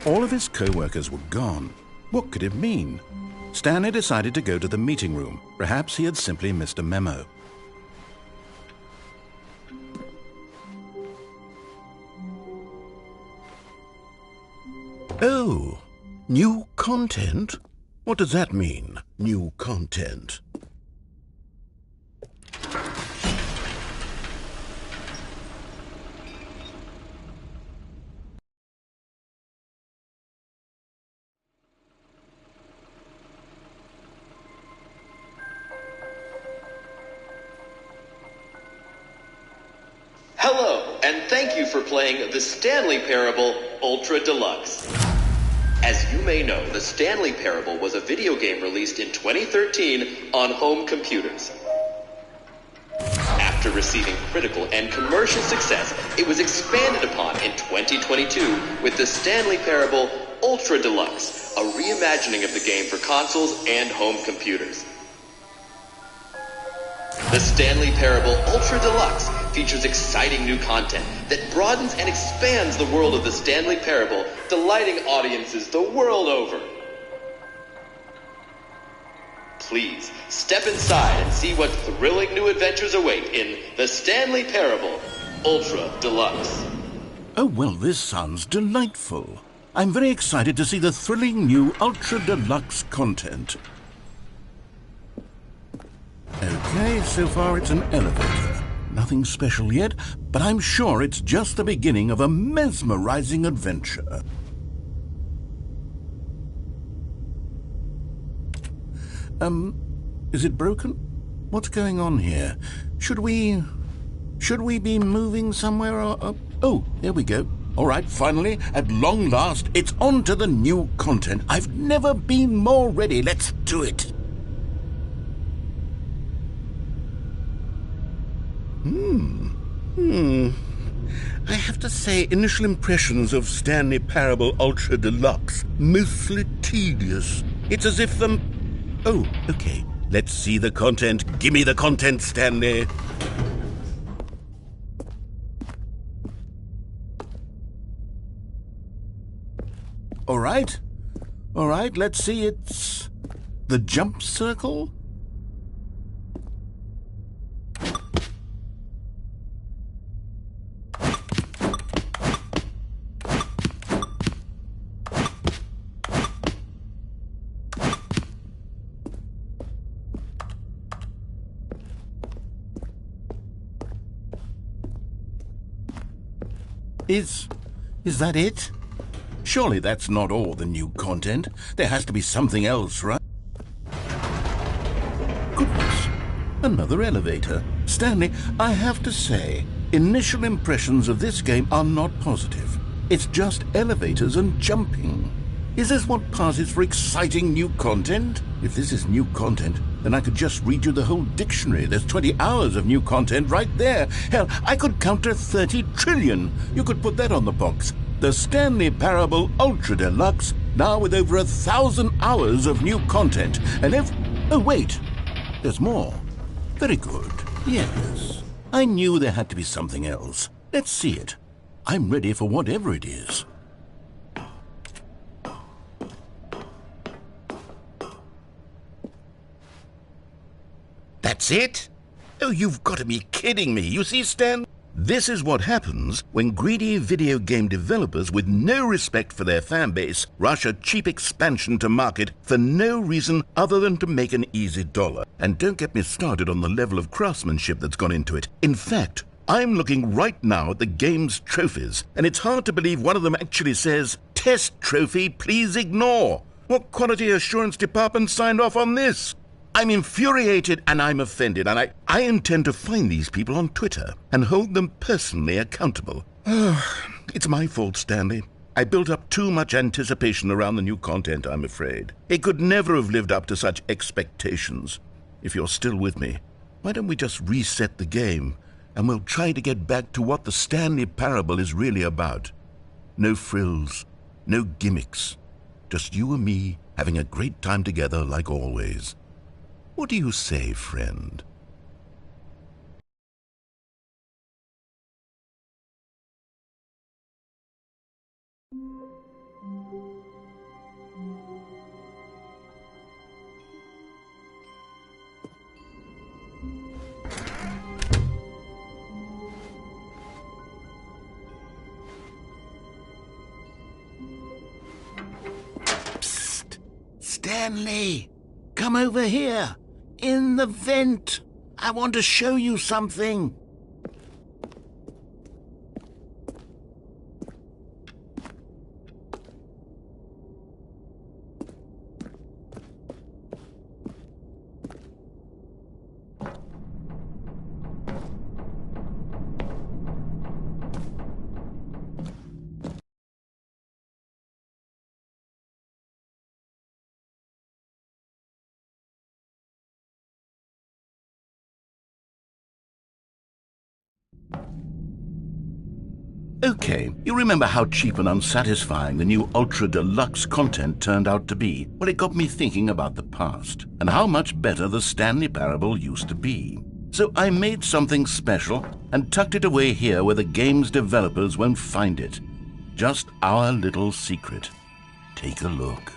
All of his co-workers were gone. What could it mean? Stanley decided to go to the meeting room. Perhaps he had simply missed a memo. Oh, new content? What does that mean, new content? Hello, and thank you for playing the Stanley Parable Ultra Deluxe. As you may know, the Stanley Parable was a video game released in 2013 on home computers. After receiving critical and commercial success, it was expanded upon in 2022 with the Stanley Parable Ultra Deluxe, a reimagining of the game for consoles and home computers. The Stanley Parable Ultra Deluxe features exciting new content that broadens and expands the world of the Stanley Parable, delighting audiences the world over. Please, step inside and see what thrilling new adventures await in the Stanley Parable Ultra Deluxe. Oh, well, this sounds delightful. I'm very excited to see the thrilling new Ultra Deluxe content. Okay, so far it's an elevator. Nothing special yet, but I'm sure it's just the beginning of a mesmerizing adventure. Is it broken? What's going on here? Should we be moving somewhere or... Oh, here we go. All right, finally, at long last, it's on to the new content. I've never been more ready. Let's do it. I have to say, initial impressions of Stanley Parable Ultra Deluxe, mostly tedious. It's as if the... Oh, okay. Let's see the content. Give me the content, Stanley. All right, let's see. It's the jump circle. Is that it? Surely that's not all the new content. There has to be something else, right? Goodness, another elevator. Stanley, I have to say, initial impressions of this game are not positive. It's just elevators and jumping. Is this what passes for exciting new content? If this is new content, then I could just read you the whole dictionary. There's 20 hours of new content right there. Hell, I could count to 30 trillion. You could put that on the box. The Stanley Parable Ultra Deluxe, now with over 1,000 hours of new content. And oh, wait, there's more. Very good. Yes, I knew there had to be something else. Let's see it. I'm ready for whatever it is. That's it? Oh, you've got to be kidding me. You see, Stan? This is what happens when greedy video game developers with no respect for their fan base rush a cheap expansion to market for no reason other than to make an easy dollar. And don't get me started on the level of craftsmanship that's gone into it. In fact, I'm looking right now at the game's trophies, and it's hard to believe one of them actually says, "Test trophy, please ignore." What quality assurance department signed off on this? I'm infuriated and I'm offended, and I intend to find these people on Twitter and hold them personally accountable. It's my fault, Stanley. I built up too much anticipation around the new content, I'm afraid. It could never have lived up to such expectations. If you're still with me, why don't we just reset the game, and we'll try to get back to what the Stanley Parable is really about. No frills, no gimmicks. Just you and me having a great time together like always. What do you say, friend? Psst! Stanley! Come over here! In the vent! I want to show you something! Okay, you remember how cheap and unsatisfying the new Ultra Deluxe content turned out to be? Well, it got me thinking about the past and how much better the Stanley Parable used to be. So I made something special and tucked it away here where the game's developers won't find it. Just our little secret. Take a look.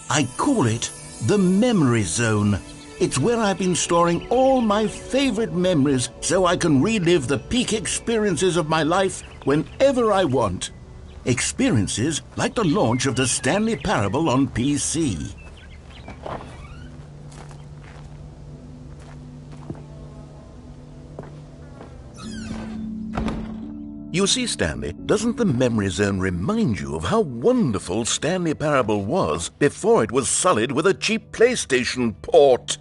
I call it the Memory Zone. It's where I've been storing all my favorite memories so I can relive the peak experiences of my life whenever I want. Experiences like the launch of the Stanley Parable on PC. You see, Stanley, doesn't the Memory Zone remind you of how wonderful Stanley Parable was before it was sullied with a cheap PlayStation port?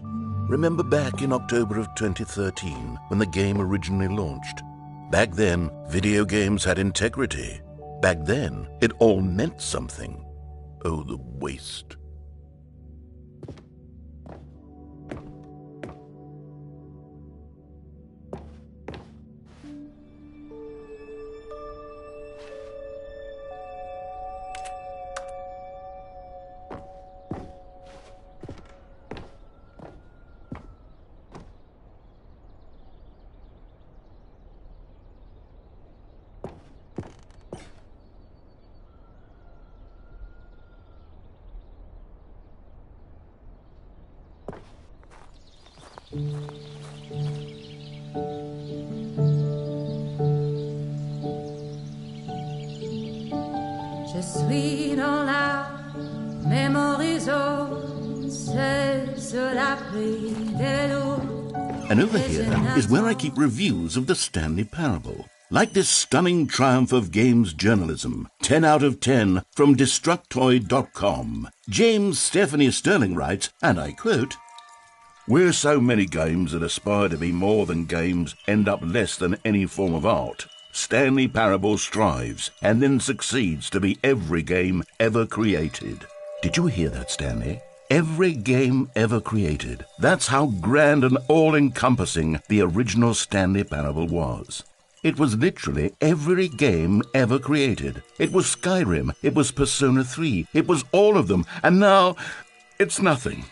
Remember back in October of 2013 when the game originally launched? Back then, video games had integrity. Back then, it all meant something. Oh, the waste. Je suis dans la memory zone, c'est cela pris de l'eau. And over here is where I keep reviews of the Stanley Parable. Like this stunning triumph of games journalism, 10 out of 10 from Destructoid.com. James Stephanie Sterling writes, and I quote, "Where so many games that aspire to be more than games end up less than any form of art, Stanley Parable strives and then succeeds to be every game ever created." Did you hear that, Stanley? Every game ever created. That's how grand and all-encompassing the original Stanley Parable was. It was literally every game ever created. It was Skyrim, it was Persona 3, it was all of them, and now it's nothing.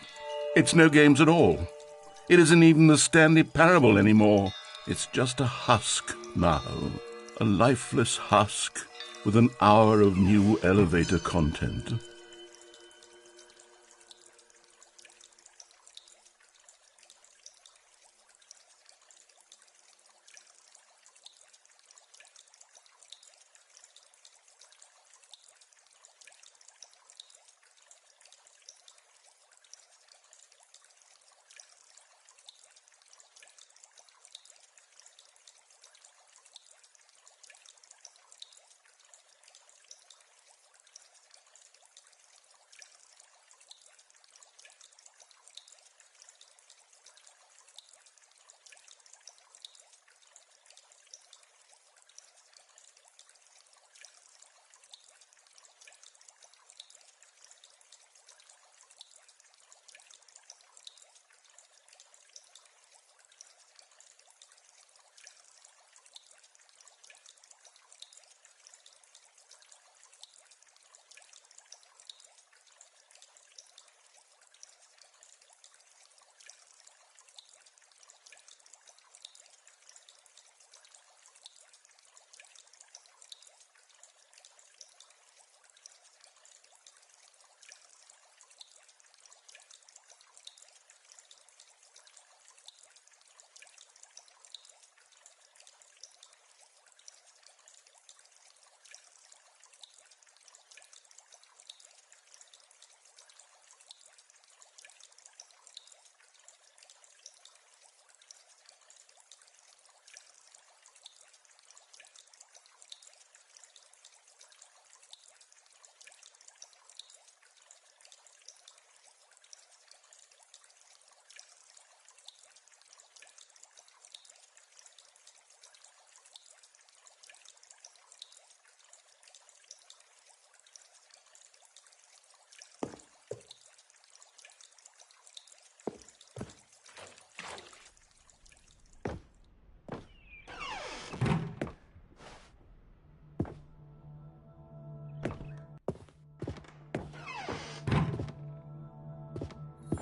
It's no games at all. It isn't even the Stanley Parable anymore. It's just a husk now. A lifeless husk with an hour of new elevator content.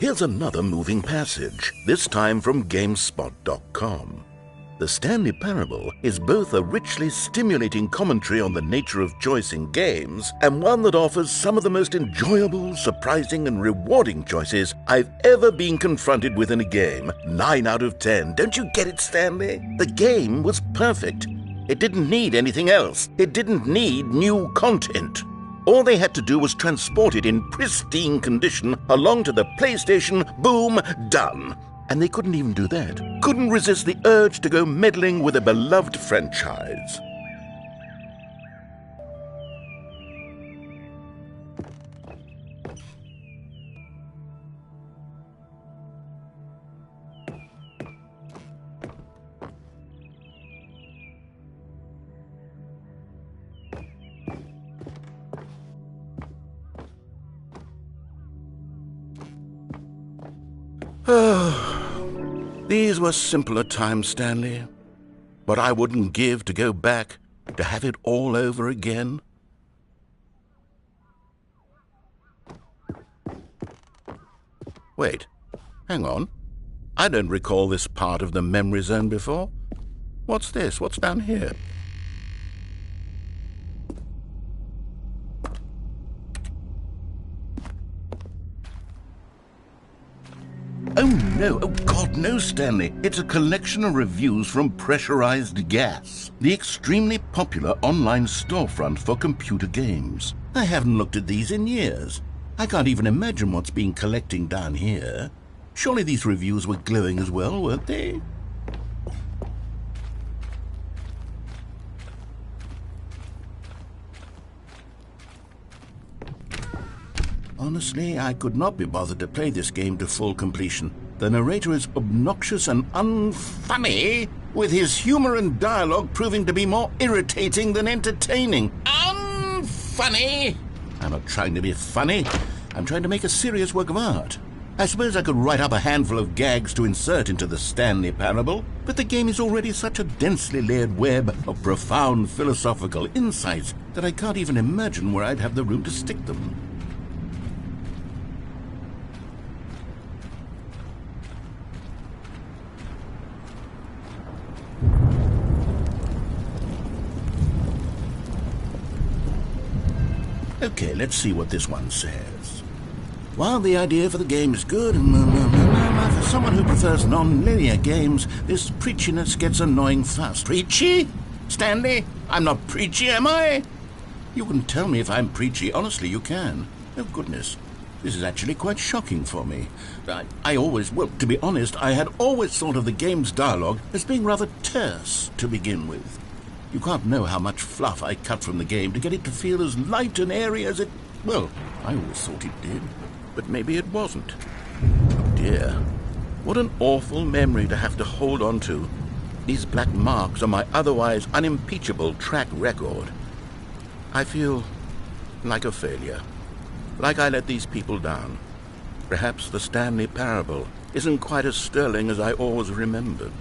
Here's another moving passage, this time from GameSpot.com. The Stanley Parable is both a richly stimulating commentary on the nature of choice in games and one that offers some of the most enjoyable, surprising, and rewarding choices I've ever been confronted with in a game. 9 out of 10. Don't you get it, Stanley? The game was perfect. It didn't need anything else. It didn't need new content. All they had to do was transport it in pristine condition along to the PlayStation. Boom, done. And they couldn't even do that. Couldn't resist the urge to go meddling with a beloved franchise. These were simpler times, Stanley. But I wouldn't give to go back to have it all over again. Wait, hang on. I don't recall this part of the memory zone before. What's this? What's down here? Oh no, oh God, no, Stanley. It's a collection of reviews from Pressurized Gas, the extremely popular online storefront for computer games. I haven't looked at these in years. I can't even imagine what's been collecting down here. Surely these reviews were glowing as well, weren't they? Honestly, I could not be bothered to play this game to full completion. The narrator is obnoxious and unfunny, with his humor and dialogue proving to be more irritating than entertaining. Unfunny! I'm not trying to be funny. I'm trying to make a serious work of art. I suppose I could write up a handful of gags to insert into the Stanley Parable, but the game is already such a densely layered web of profound philosophical insights that I can't even imagine where I'd have the room to stick them. Okay, let's see what this one says. While the idea for the game is good, for someone who prefers non-linear games, this preachiness gets annoying fast. Preachy? Stanley? I'm not preachy, am I? You can tell me if I'm preachy. Honestly, you can. Oh, goodness. This is actually quite shocking for me. Well, to be honest, I had always thought of the game's dialogue as being rather terse to begin with. You can't know how much fluff I cut from the game to get it to feel as light and airy as it... Well, I always thought it did, but maybe it wasn't. Oh dear, what an awful memory to have to hold on to. These black marks on my otherwise unimpeachable track record. I feel like a failure, like I let these people down. Perhaps the Stanley Parable isn't quite as sterling as I always remembered.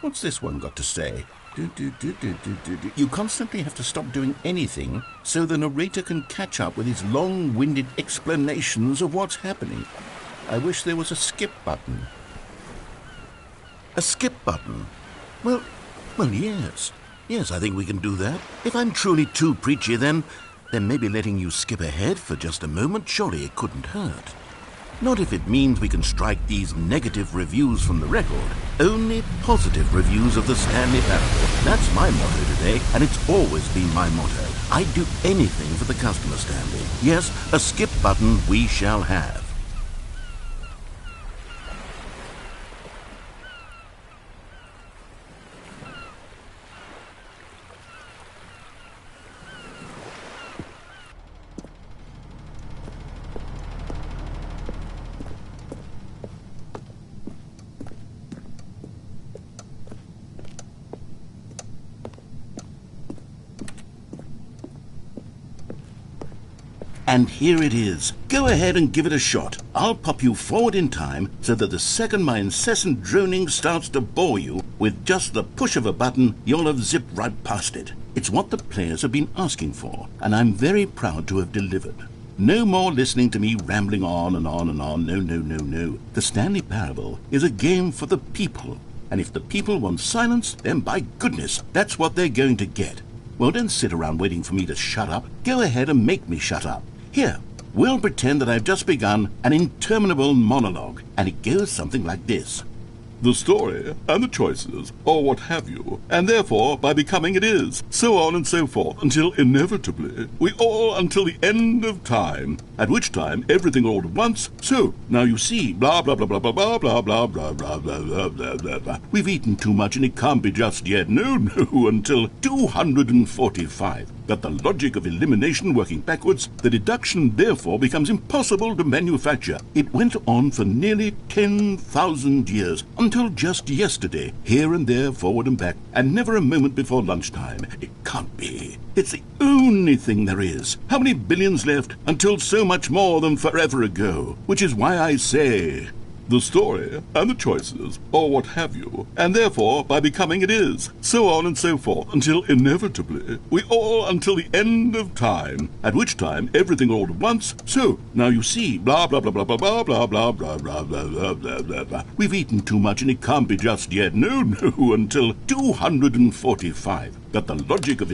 What's this one got to say? You constantly have to stop doing anything so the narrator can catch up with his long-winded explanations of what's happening. I wish there was a skip button. A skip button? Well, yes. Yes, I think we can do that. If I'm truly too preachy, then maybe letting you skip ahead for just a moment, surely it couldn't hurt. Not if it means we can strike these negative reviews from the record. Only positive reviews of the Stanley Parable. That's my motto today, and it's always been my motto. I'd do anything for the customer, Stanley. Yes, a skip button we shall have. And here it is. Go ahead and give it a shot. I'll pop you forward in time so that the second my incessant droning starts to bore you, with just the push of a button, you'll have zipped right past it. It's what the players have been asking for, and I'm very proud to have delivered. No more listening to me rambling on and on and on. No, no, no, no. The Stanley Parable is a game for the people. And if the people want silence, then by goodness, that's what they're going to get. Well, don't sit around waiting for me to shut up. Go ahead and make me shut up. Here, we'll pretend that I've just begun an interminable monologue, and it goes something like this. The story and the choices, or what have you, and therefore by becoming it is, so on and so forth, until inevitably we all until the end of time, at which time everything all at once, so, now you see, blah blah blah blah blah blah blah blah blah blah blah blah blah blah blah. We've eaten too much and it can't be just yet, no, until 245. But the logic of elimination working backwards, the deduction therefore becomes impossible to manufacture. It went on for nearly 10,000 years, until just yesterday, here and there, forward and back, and never a moment before lunchtime. It can't be. It's the only thing there is. How many billions left until so much more than forever ago? Which is why I say, the story and the choices, or what have you, and therefore by becoming it is, so on and so forth, until inevitably we all until the end of time, at which time everything all at once, so, now you see, blah blah blah blah blah blah blah blah blah blah blah blah blah blah. We've eaten too much and it can't be just yet, no, until 245. But the logic of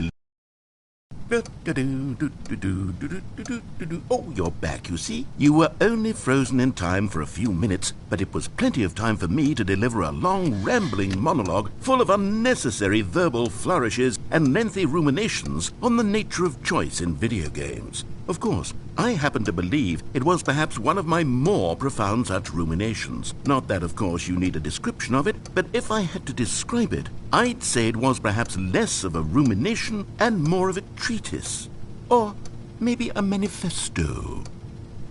Oh, you're back, you see. You were only frozen in time for a few minutes, but it was plenty of time for me to deliver a long, rambling monologue full of unnecessary verbal flourishes and lengthy ruminations on the nature of choice in video games. Of course, I happen to believe it was perhaps one of my more profound such ruminations. Not that, of course, you need a description of it, but if I had to describe it, I'd say it was perhaps less of a rumination and more of a treatise. Or maybe a manifesto.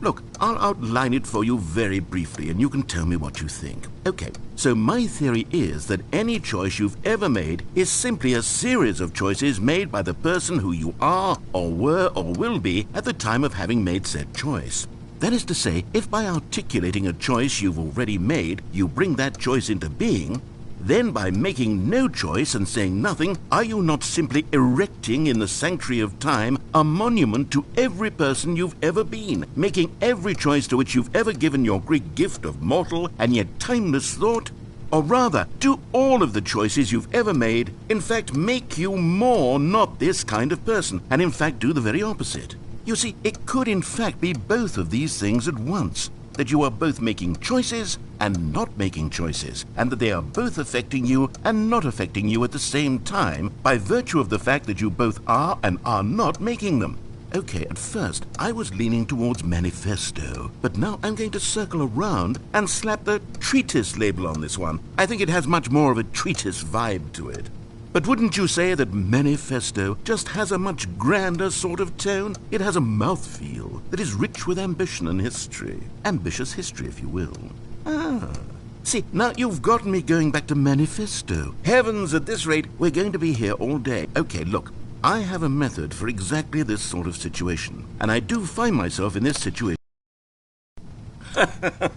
Look, I'll outline it for you very briefly, and you can tell me what you think. Okay, so my theory is that any choice you've ever made is simply a series of choices made by the person who you are, or were, or will be at the time of having made said choice. That is to say, if by articulating a choice you've already made, you bring that choice into being, then by making no choice and saying nothing, are you not simply erecting in the sanctuary of time a monument to every person you've ever been, making every choice to which you've ever given your great gift of mortal and yet timeless thought? Or rather, do all of the choices you've ever made, in fact, make you more not this kind of person, and in fact do the very opposite? You see, it could in fact be both of these things at once. That you are both making choices and not making choices, and that they are both affecting you and not affecting you at the same time by virtue of the fact that you both are and are not making them. Okay, at first I was leaning towards manifesto, but now I'm going to circle around and slap the treatise label on this one. I think it has much more of a treatise vibe to it. But wouldn't you say that manifesto just has a much grander sort of tone? It has a mouthfeel that is rich with ambition and history. Ambitious history, if you will. See, now you've gotten me going back to manifesto. Heavens, at this rate, we're going to be here all day. Okay, look, I have a method for exactly this sort of situation, and I do find myself in this situation.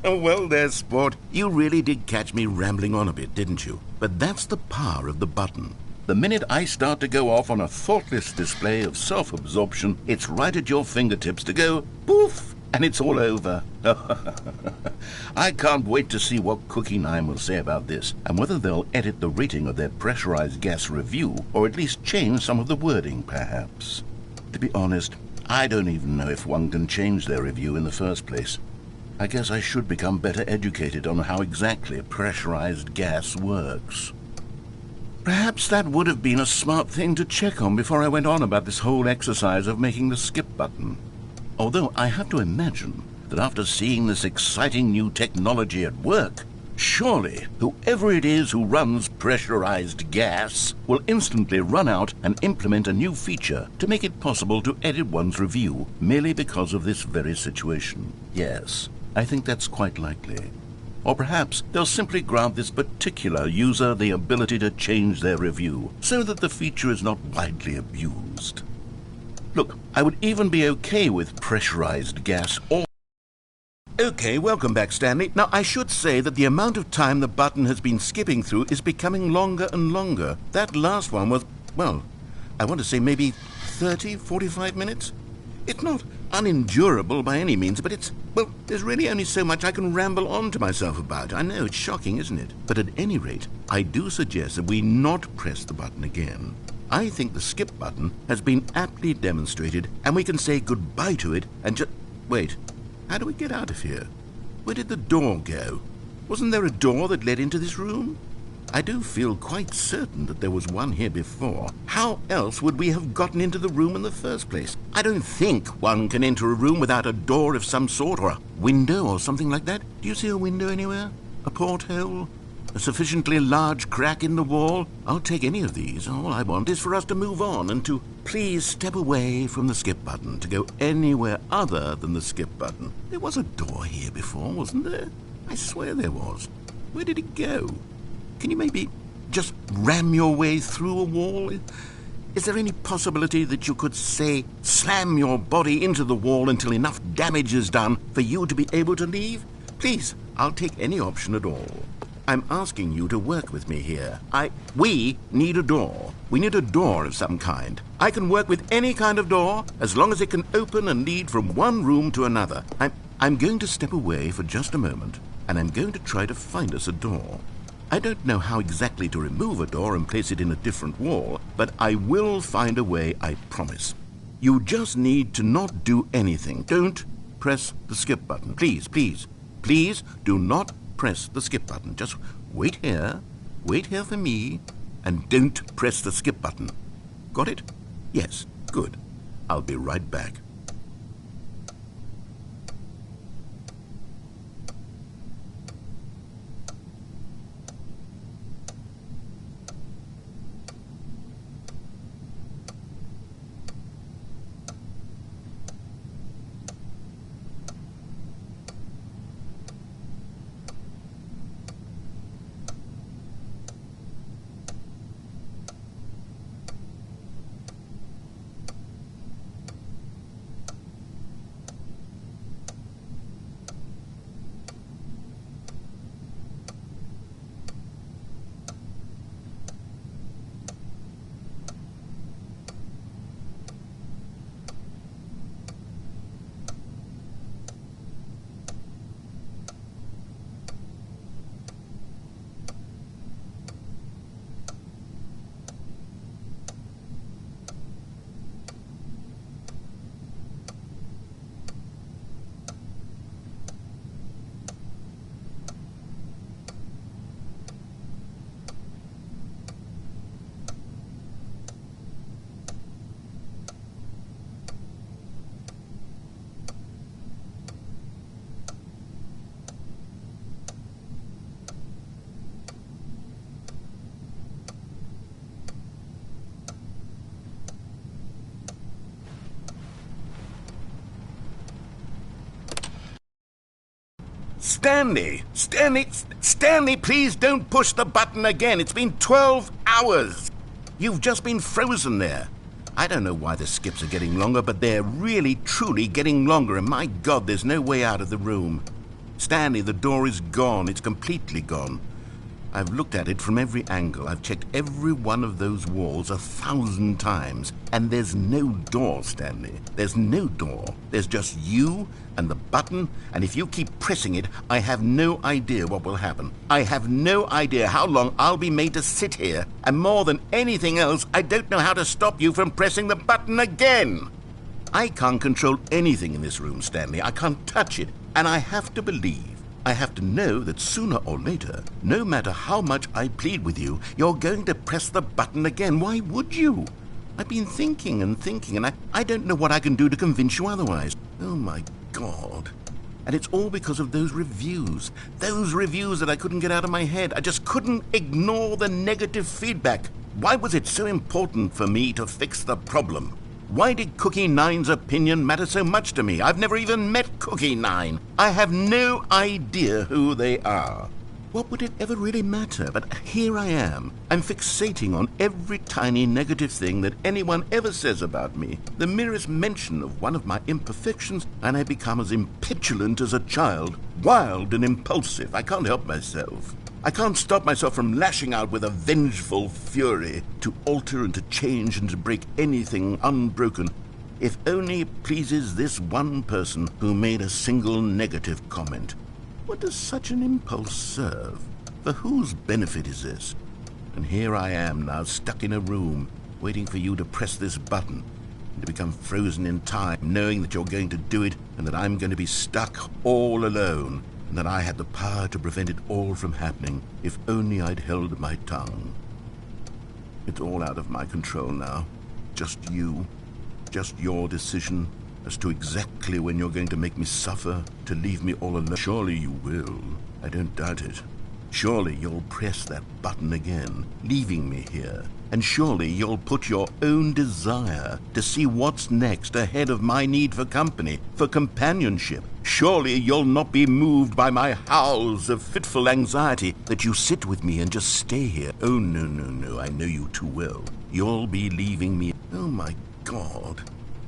Well there, sport. You really did catch me rambling on a bit, didn't you? But that's the power of the button. The minute I start to go off on a thoughtless display of self-absorption, it's right at your fingertips to go poof, and it's all over. I can't wait to see what Cookie 9 will say about this, and whether they'll edit the rating of their pressurized gas review, or at least change some of the wording, perhaps. To be honest, I don't even know if one can change their review in the first place. I guess I should become better educated on how exactly pressurized gas works. Perhaps that would have been a smart thing to check on before I went on about this whole exercise of making the skip button. Although I have to imagine that after seeing this exciting new technology at work, surely whoever it is who runs pressurized gas will instantly run out and implement a new feature to make it possible to edit one's review merely because of this very situation. Yes, I think that's quite likely. Or perhaps they'll simply grant this particular user the ability to change their review so that the feature is not widely abused. Look, I would even be okay with pressurized gas or... Okay, welcome back, Stanley. Now, I should say that the amount of time the button has been skipping through is becoming longer and longer. That last one was, well, I want to say maybe 30, 45 minutes? It's not unendurable by any means, but it's, well, there's really only so much I can ramble on to myself about. I know, it's shocking, isn't it? But at any rate, I do suggest that we not press the button again. I think the skip button has been aptly demonstrated, and we can say goodbye to it and just... Wait, how do we get out of here? Where did the door go? Wasn't there a door that led into this room? I do feel quite certain that there was one here before. How else would we have gotten into the room in the first place? I don't think one can enter a room without a door of some sort, or a window or something like that. Do you see a window anywhere? A porthole? A sufficiently large crack in the wall? I'll take any of these. All I want is for us to move on and to please step away from the skip button, to go anywhere other than the skip button. There was a door here before, wasn't there? I swear there was. Where did it go? Can you maybe just ram your way through a wall? Is there any possibility that you could, say, slam your body into the wall until enough damage is done for you to be able to leave? Please, I'll take any option at all. I'm asking you to work with me here. We need a door. We need a door of some kind. I can work with any kind of door as long as it can open and lead from one room to another. I'm going to step away for just a moment, and I'm going to try to find us a door. I don't know how exactly to remove a door and place it in a different wall, but I will find a way, I promise. You just need to not do anything. Don't press the skip button. Please, please, please do not press the skip button. Just wait here for me, and don't press the skip button. Got it? Yes, good. I'll be right back. Stanley, please don't push the button again. It's been 12 hours. You've just been frozen there. I don't know why the skips are getting longer, but they're really, truly getting longer, and my God, there's no way out of the room. Stanley, the door is gone. It's completely gone. I've looked at it from every angle. I've checked every one of those walls 1,000 times, and there's no door, Stanley. There's no door. There's just you and the button, and if you keep pressing it, I have no idea what will happen. I have no idea how long I'll be made to sit here, and more than anything else, I don't know how to stop you from pressing the button again. I can't control anything in this room, Stanley. I can't touch it, and I have to believe, I have to know that sooner or later, no matter how much I plead with you, you're going to press the button again. Why would you? I've been thinking, and I don't know what I can do to convince you otherwise. Oh, my God. And it's all because of those reviews. Those reviews that I couldn't get out of my head. I just couldn't ignore the negative feedback. Why was it so important for me to fix the problem? Why did Cookie Nine's opinion matter so much to me? I've never even met Cookie Nine. I have no idea who they are. What would it ever really matter? But here I am. I'm fixating on every tiny negative thing that anyone ever says about me. The merest mention of one of my imperfections, and I become as impetulant as a child. Wild and impulsive. I can't help myself. I can't stop myself from lashing out with a vengeful fury to alter and to change and to break anything unbroken, if only it pleases this one person who made a single negative comment. What does such an impulse serve? For whose benefit is this? And here I am now, stuck in a room, waiting for you to press this button, and to become frozen in time, knowing that you're going to do it, and that I'm going to be stuck all alone, and that I had the power to prevent it all from happening, if only I'd held my tongue. It's all out of my control now. Just you. Just your decision as to exactly when you're going to make me suffer, to leave me all alone. Surely you will. I don't doubt it. Surely you'll press that button again, leaving me here. And surely you'll put your own desire to see what's next ahead of my need for company, for companionship. Surely you'll not be moved by my howls of fitful anxiety, that you sit with me and just stay here. Oh, no, no, no, I know you too well. You'll be leaving me. Oh, my God.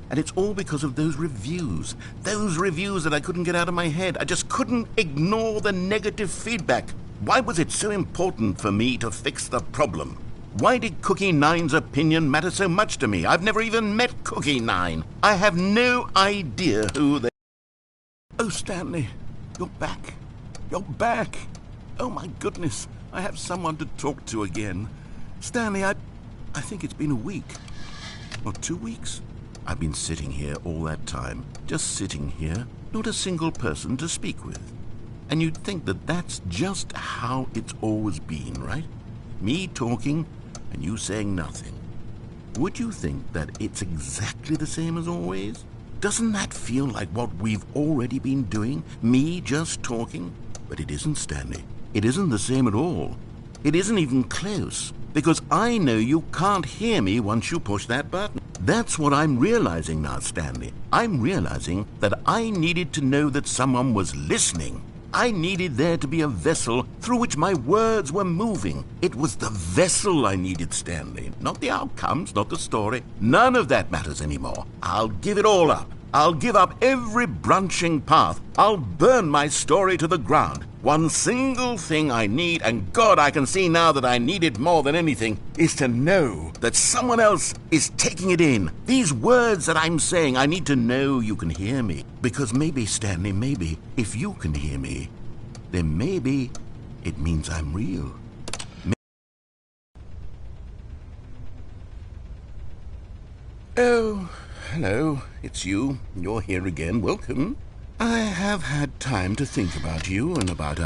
And it's all because of those reviews that I couldn't get out of my head. I just couldn't ignore the negative feedback. Why was it so important for me to fix the problem? Why did Cookie Nine's opinion matter so much to me? I've never even met Cookie Nine. I have no idea who they... Oh, Stanley, you're back. You're back. Oh, my goodness. I have someone to talk to again. Stanley, I think it's been a week. Or 2 weeks. I've been sitting here all that time, just sitting here, not a single person to speak with. And you'd think that that's just how it's always been, right? Me talking and you saying nothing. Would you think that it's exactly the same as always? Doesn't that feel like what we've already been doing? Me just talking? But it isn't, Stanley. It isn't the same at all. It isn't even close. Because I know you can't hear me once you push that button. That's what I'm realizing now, Stanley. I'm realizing that I needed to know that someone was listening. I needed there to be a vessel through which my words were moving. It was the vessel I needed, Stanley. Not the outcomes, not the story. None of that matters anymore. I'll give it all up. I'll give up every branching path. I'll burn my story to the ground. One single thing I need, and God, I can see now that I need it more than anything, is to know that someone else is taking it in. These words that I'm saying, I need to know you can hear me. Because maybe, Stanley, maybe, if you can hear me, then maybe it means I'm real. Oh, hello, it's you. You're here again. Welcome. I have had time to think about you and about us.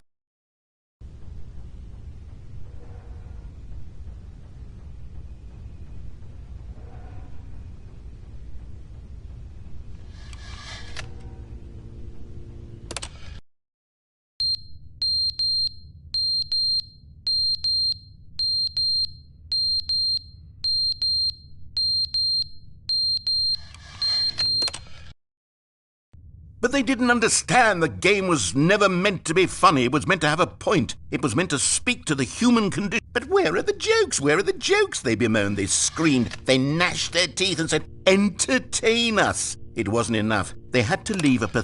But they didn't understand the game was never meant to be funny. It was meant to have a point. It was meant to speak to the human condition. But where are the jokes? Where are the jokes? They bemoaned, they screamed, they gnashed their teeth and said, entertain us. It wasn't enough. They had to leave a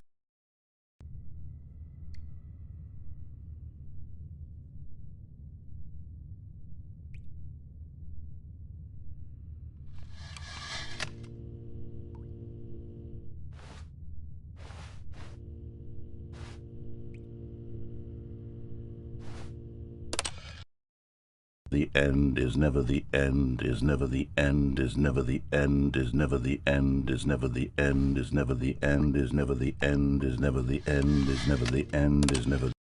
The end is never the end, is never the end, is never the end, is never the end, is never the end, is never the end, is never the end, is never the end, is never the end, is never.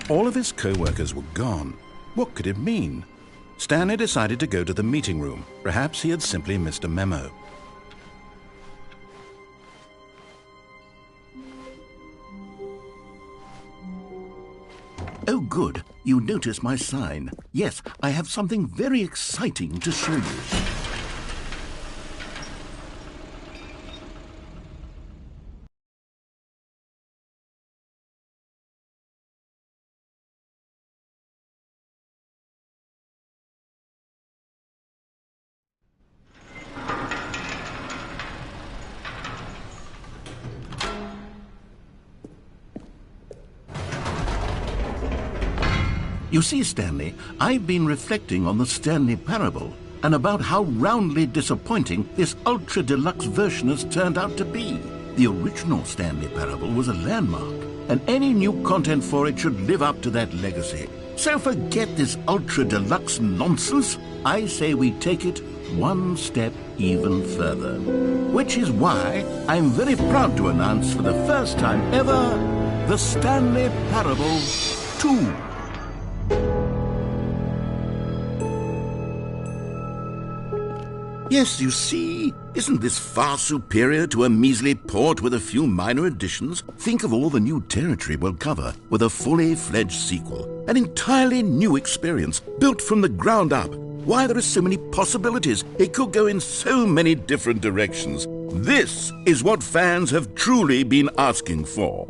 All of his co-workers were gone. What could it mean? Stanley decided to go to the meeting room. Perhaps he had simply missed a memo. Oh, good. You notice my sign. Yes, I have something very exciting to show you. You see, Stanley, I've been reflecting on the Stanley parable and about how roundly disappointing this ultra deluxe version has turned out to be. The original Stanley parable was a landmark, and any new content for it should live up to that legacy. So forget this ultra deluxe nonsense. I say we take it one step even further. Which is why I'm very proud to announce for the first time ever the Stanley Parable 2. Yes, you see, isn't this far superior to a measly port with a few minor additions? Think of all the new territory we'll cover with a fully fledged sequel. An entirely new experience, built from the ground up. Why, there are so many possibilities. It could go in so many different directions. This is what fans have truly been asking for.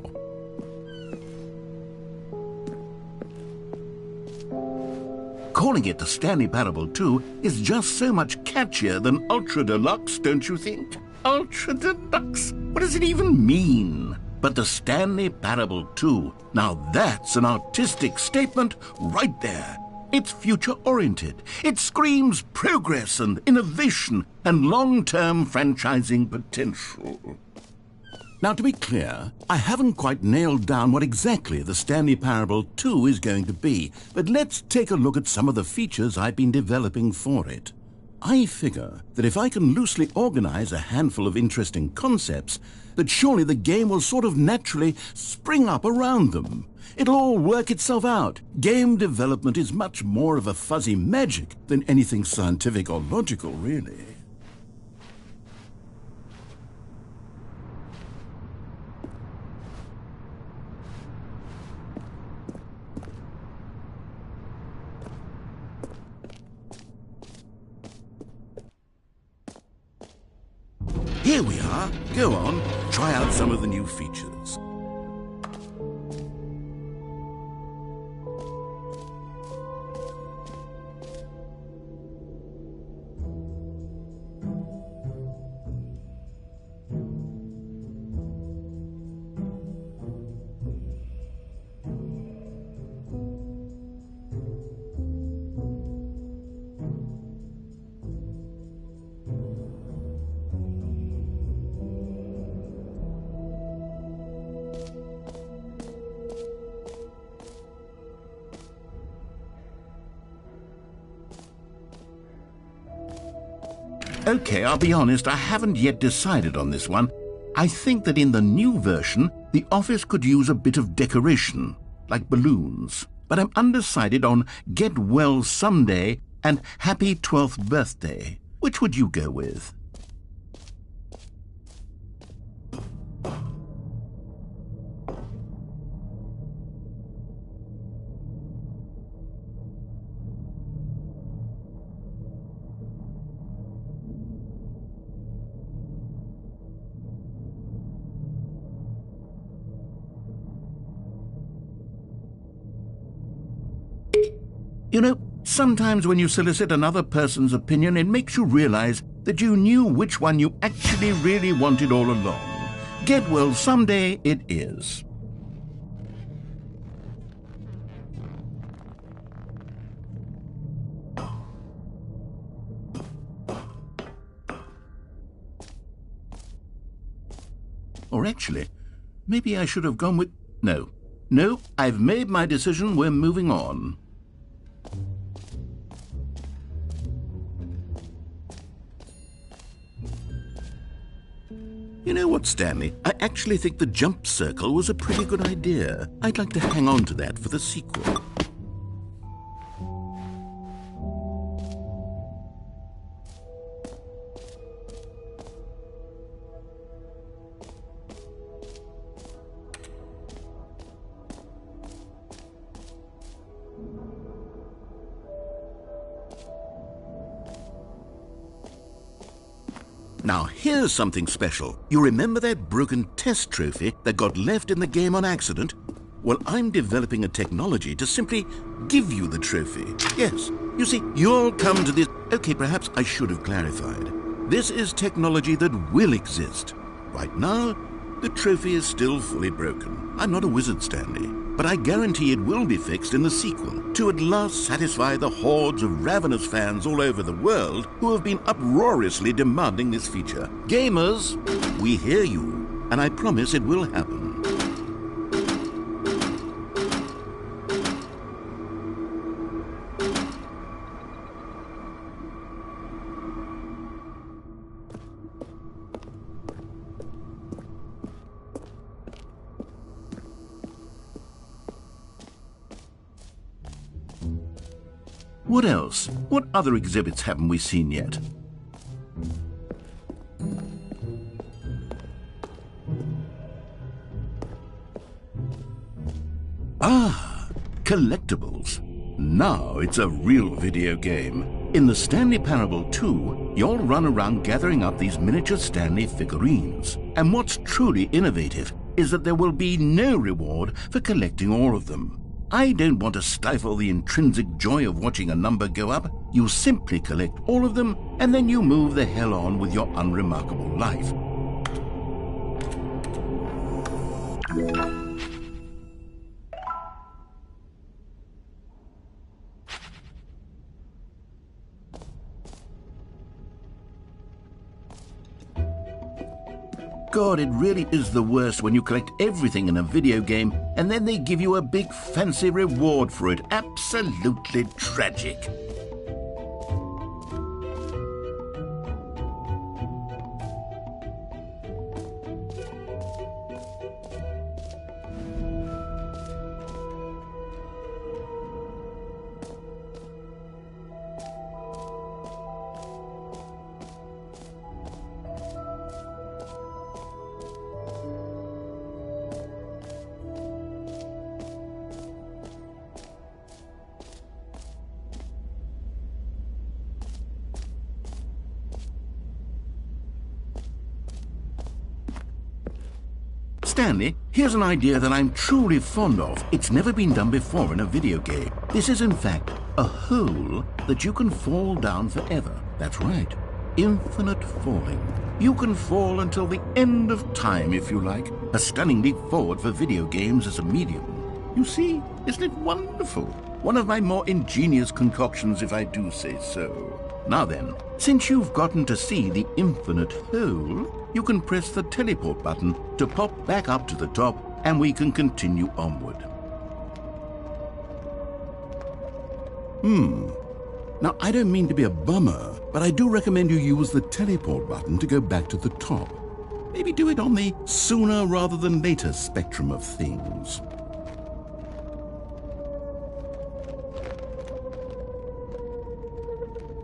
Calling it the Stanley Parable 2 is just so much catchier than Ultra Deluxe, don't you think? Ultra Deluxe? What does it even mean? But the Stanley Parable 2, now that's an artistic statement right there. It's future-oriented. It screams progress and innovation and long-term franchising potential. Now, to be clear, I haven't quite nailed down what exactly the Stanley Parable 2 is going to be, but let's take a look at some of the features I've been developing for it. I figure that if I can loosely organize a handful of interesting concepts, that surely the game will sort of naturally spring up around them. It'll all work itself out. Game development is much more of a fuzzy magic than anything scientific or logical, really. Here we are. Go on, try out some of the new features. Okay, I'll be honest, I haven't yet decided on this one. I think that in the new version, the office could use a bit of decoration, like balloons. But I'm undecided on Get Well Someday and Happy 12th Birthday. Which would you go with? You know, sometimes when you solicit another person's opinion, it makes you realize that you knew which one you actually really wanted all along. Get Well Someday it is. Or actually, maybe I should have gone with... No, I've made my decision. We're moving on. You know what, Stanley? I actually think the jump circle was a pretty good idea. I'd like to hang on to that for the sequel. Now, here's something special. You remember that broken test trophy that got left in the game on accident? Well, I'm developing a technology to simply give you the trophy. Yes, you see, you'll come to this... Okay, perhaps I should have clarified. This is technology that will exist. Right now, the trophy is still fully broken. I'm not a wizard, Stanley, but I guarantee it will be fixed in the sequel to at last satisfy the hordes of ravenous fans all over the world who have been uproariously demanding this feature. Gamers, we hear you, and I promise it will happen. What else? What other exhibits haven't we seen yet? Ah, collectibles. Now it's a real video game. In the Stanley Parable 2, you'll run around gathering up these miniature Stanley figurines. And what's truly innovative is that there will be no reward for collecting all of them. I don't want to stifle the intrinsic joy of watching a number go up. You simply collect all of them, and then you move the hell on with your unremarkable life. God, it really is the worst when you collect everything in a video game and then they give you a big fancy reward for it. Absolutely tragic. Stanley, here's an idea that I'm truly fond of. It's never been done before in a video game. This is, in fact, a hole that you can fall down forever. That's right. Infinite falling. You can fall until the end of time, if you like. A stunning leap forward for video games as a medium. You see, isn't it wonderful? One of my more ingenious concoctions, if I do say so. Now then, since you've gotten to see the infinite hole, you can press the teleport button to pop back up to the top, and we can continue onward. Now, I don't mean to be a bummer, but I do recommend you use the teleport button to go back to the top. Maybe do it on the sooner rather than later spectrum of things.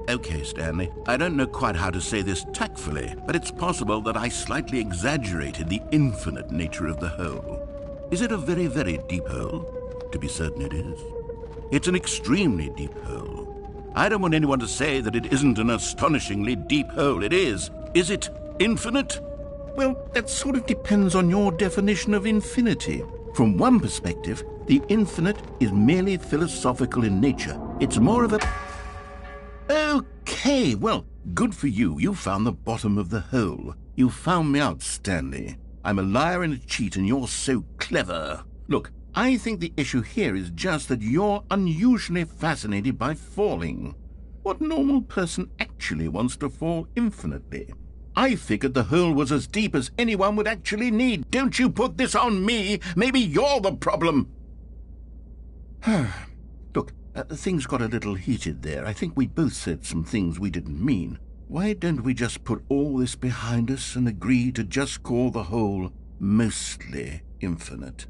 Okay, Stanley, I don't know quite how to say this tactfully, but it's possible that I slightly exaggerated the infinite nature of the hole. Is it a very, very deep hole? To be certain it is. It's an extremely deep hole. I don't want anyone to say that it isn't an astonishingly deep hole. It is. Is it infinite? Well, that sort of depends on your definition of infinity. From one perspective, the infinite is merely philosophical in nature. It's more of a... Okay, well, good for you. You found the bottom of the hole. You found me out, Stanley. I'm a liar and a cheat, and you're so clever. Look, I think the issue here is just that you're unusually fascinated by falling. What normal person actually wants to fall infinitely? I figured the hole was as deep as anyone would actually need. Don't you put this on me. Maybe you're the problem. Look, things got a little heated there. I think we both said some things we didn't mean. Why don't we just put all this behind us and agree to just call the hole mostly infinite?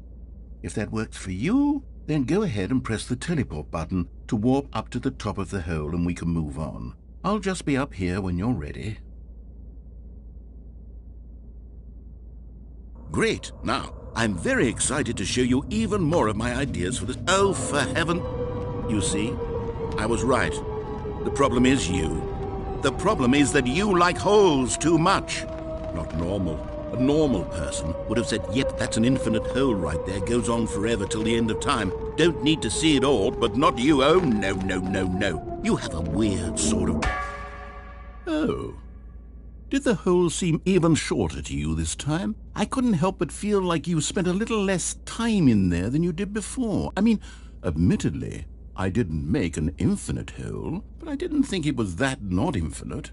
If that works for you, then go ahead and press the teleport button to warp up to the top of the hole and we can move on. I'll just be up here when you're ready. Great. Now, I'm very excited to show you even more of my ideas for this. Oh, for heaven. You see, I was right. The problem is you. The problem is that you like holes too much. Not normal. A normal person would have said, yep, that's an infinite hole right there, goes on forever till the end of time. Don't need to see it all, but not you. Oh, no, no, no, no. You have a weird sort of... Oh. Did the hole seem even shorter to you this time? I couldn't help but feel like you spent a little less time in there than you did before. I mean, admittedly, I didn't make an infinite hole, but I didn't think it was that not infinite.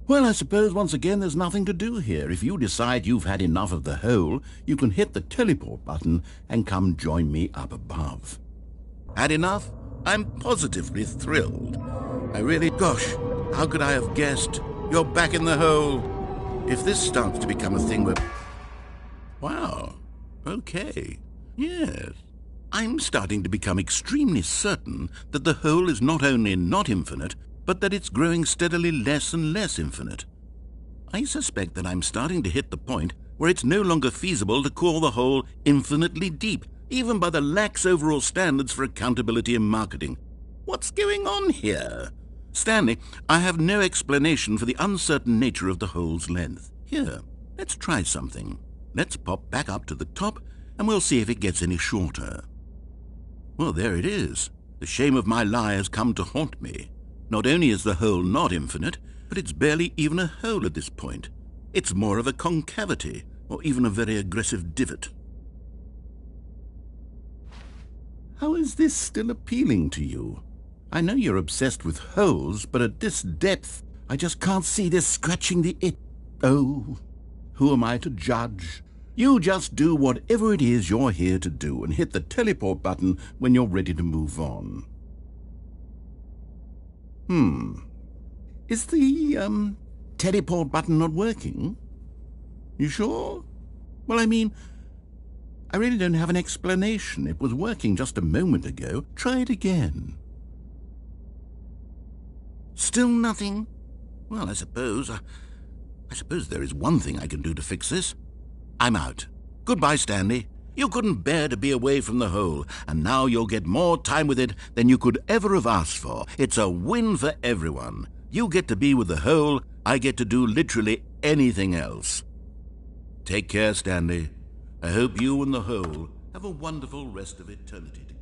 Well, I suppose once again there's nothing to do here. If you decide you've had enough of the hole, you can hit the teleport button and come join me up above. Had enough? I'm positively thrilled. Gosh, how could I have guessed? You're back in the hole. If this starts to become a thing where... Wow. Okay. Yes. I'm starting to become extremely certain that the hole is not only not infinite, but that it's growing steadily less and less infinite. I suspect that I'm starting to hit the point where it's no longer feasible to call the hole infinitely deep, even by the lax overall standards for accountability and marketing. What's going on here? Stanley, I have no explanation for the uncertain nature of the hole's length. Here, let's try something. Let's pop back up to the top, and we'll see if it gets any shorter. Well, there it is. The shame of my lie has come to haunt me. Not only is the hole not infinite, but it's barely even a hole at this point. It's more of a concavity, or even a very aggressive divot. How is this still appealing to you? I know you're obsessed with holes, but at this depth, I just can't see this scratching the itch. Oh, who am I to judge? You just do whatever it is you're here to do and hit the teleport button when you're ready to move on. Is the, teleport button not working? You sure? Well, I mean, I really don't have an explanation. It was working just a moment ago. Try it again. Still nothing? Well, I suppose there is one thing I can do to fix this. I'm out. Goodbye, Stanley. You couldn't bear to be away from the hole, and now you'll get more time with it than you could ever have asked for. It's a win for everyone. You get to be with the hole, I get to do literally anything else. Take care, Stanley. I hope you and the hole have a wonderful rest of eternity together.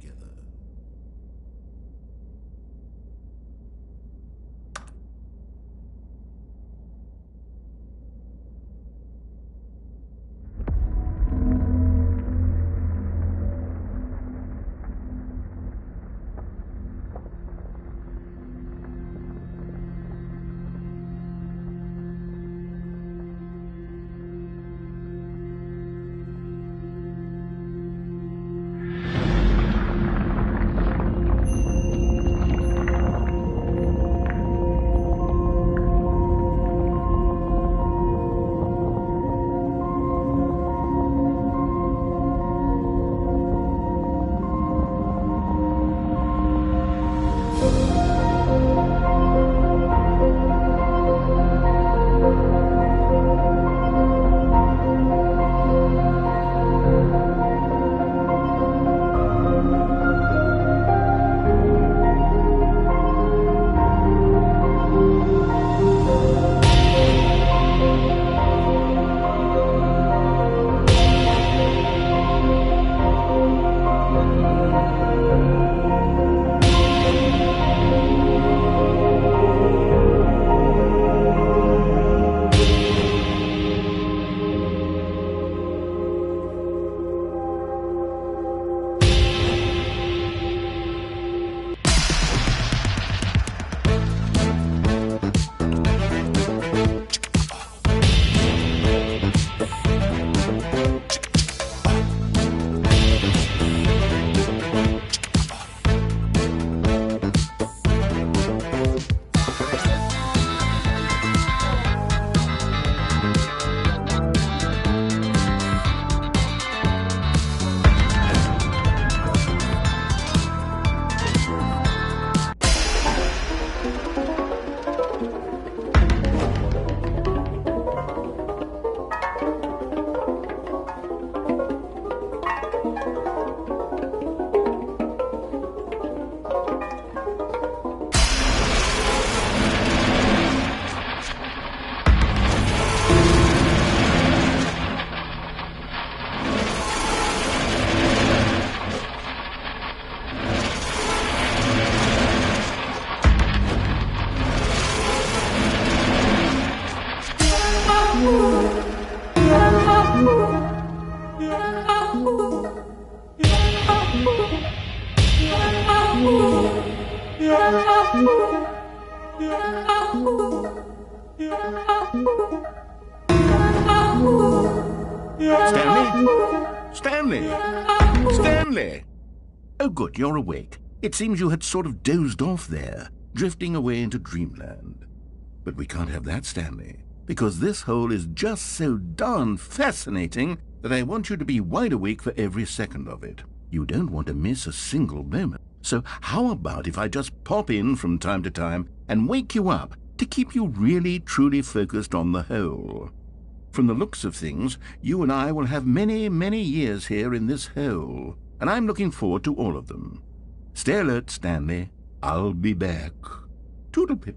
Stanley? Stanley? Stanley? Oh, good, you're awake. It seems you had sort of dozed off there, drifting away into dreamland. But we can't have that, Stanley, because this hole is just so darn fascinating that I want you to be wide awake for every second of it. You don't want to miss a single moment. So how about if I just pop in from time to time and wake you up to keep you really, truly focused on the hole? From the looks of things, you and I will have many, many years here in this hole, and I'm looking forward to all of them. Stay alert, Stanley. I'll be back. Toodlepip.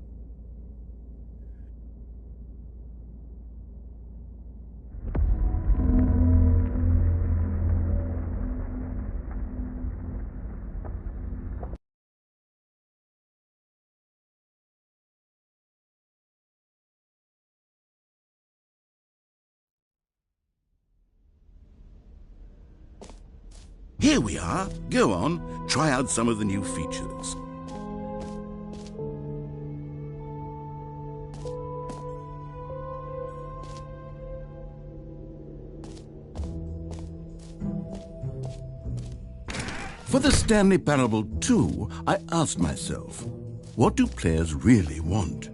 Here we are. Go on, try out some of the new features. For the Stanley Parable 2, I asked myself, what do players really want?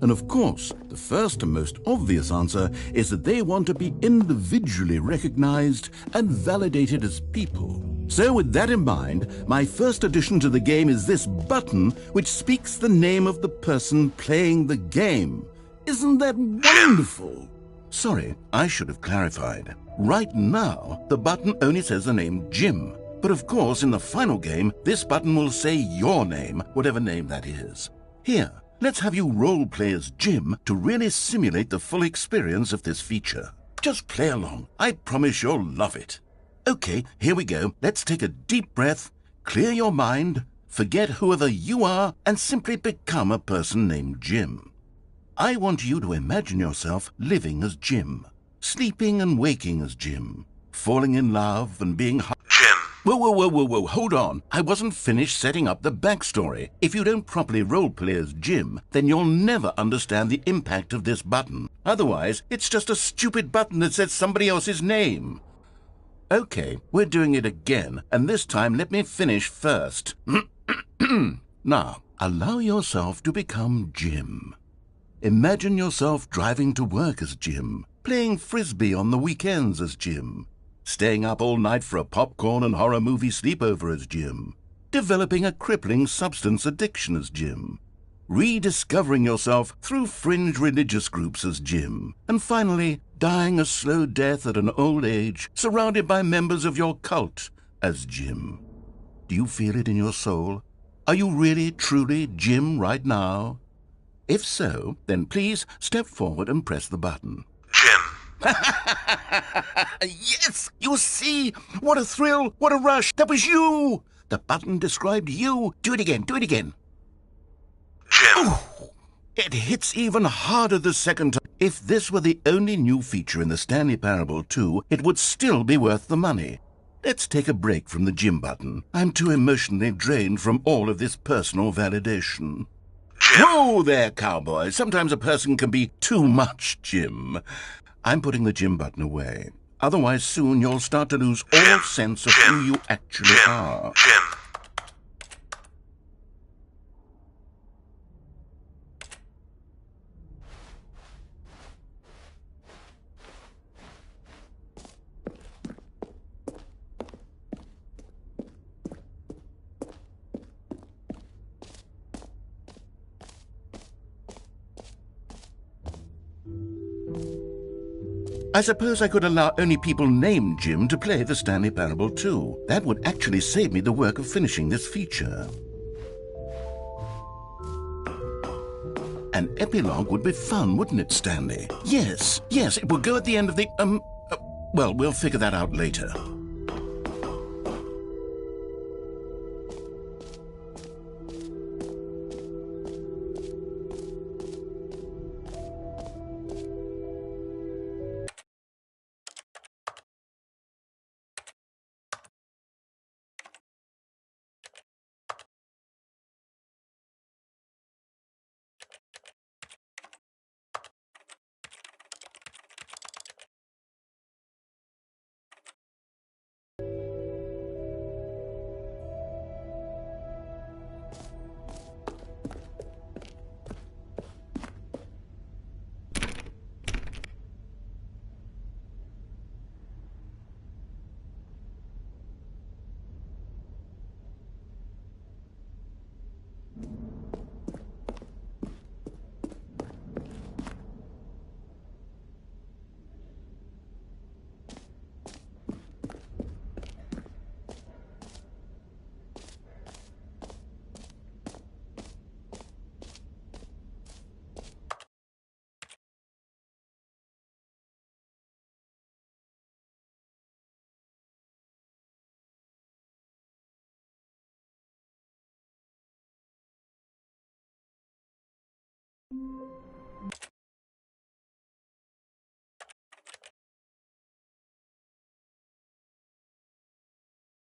And of course, the first and most obvious answer is that they want to be individually recognized and validated as people. So with that in mind, my first addition to the game is this button which speaks the name of the person playing the game. Isn't that wonderful? Sorry, I should have clarified. Right now, the button only says the name Jim. But of course, in the final game, this button will say your name, whatever name that is. Here, let's have you role-play as Jim to really simulate the full experience of this feature. Just play along. I promise you'll love it. Okay, here we go. Let's take a deep breath, clear your mind, forget whoever you are, and simply become a person named Jim. I want you to imagine yourself living as Jim, sleeping and waking as Jim, falling in love and being Jim. Whoa, hold on. I wasn't finished setting up the backstory. If you don't properly roleplay as Jim, then you'll never understand the impact of this button. Otherwise, it's just a stupid button that says somebody else's name. Okay, we're doing it again, and this time let me finish first. Now, allow yourself to become Jim. Imagine yourself driving to work as Jim, playing frisbee on the weekends as Jim, staying up all night for a popcorn and horror movie sleepover as Jim, developing a crippling substance addiction as Jim, rediscovering yourself through fringe religious groups as Jim, and finally dying a slow death at an old age surrounded by members of your cult as Jim. Do you feel it in your soul? Are you really, truly Jim right now? If so, then please step forward and press the button. Jim. Yes, you see? What a thrill, what a rush. That was you. The button described you. Do it again, do it again. Jim. Ooh, it hits even harder the second time. If this were the only new feature in the Stanley Parable 2, it would still be worth the money. Let's take a break from the Jim button. I'm too emotionally drained from all of this personal validation. Jim. Whoa there, cowboy. Sometimes a person can be too much Jim. I'm putting the Jim button away. Otherwise, soon you'll start to lose all sense of who you actually are. Jim. I suppose I could allow only people named Jim to play the Stanley Parable 2. That would actually save me the work of finishing this feature. An epilogue would be fun, wouldn't it, Stanley? Yes, it would go at the end of the, well, we'll figure that out later.